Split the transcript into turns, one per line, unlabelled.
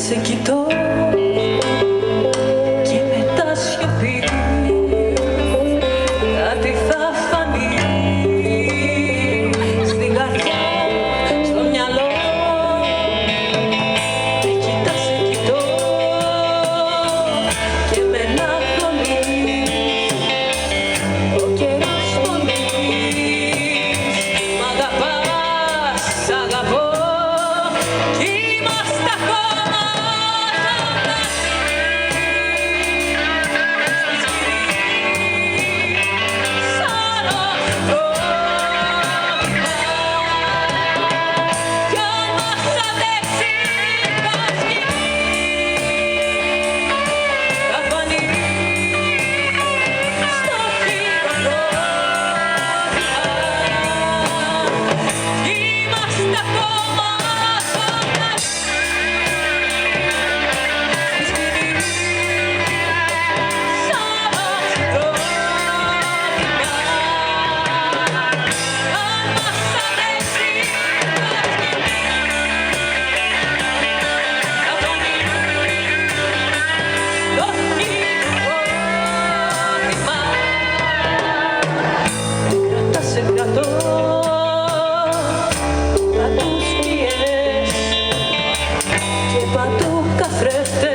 σε κοιτώ και μετά σιωπή κάτι θα φανεί στην καρδιά, στο μυαλό. Με κοιτάς, σε κοιτώ και με αναφωνείς. Ο καιρός φωνείς, μ' αγαπάς, σ' αγαπώ. Είμαστε ακόμα σαν οχτώπημα κι αν μας αντέξει τα σκηνή θα φανεί στο χειροκρότημα. Είμαστε ακόμα σε κρατώ από τους σκιές και παντού καθρέφτες.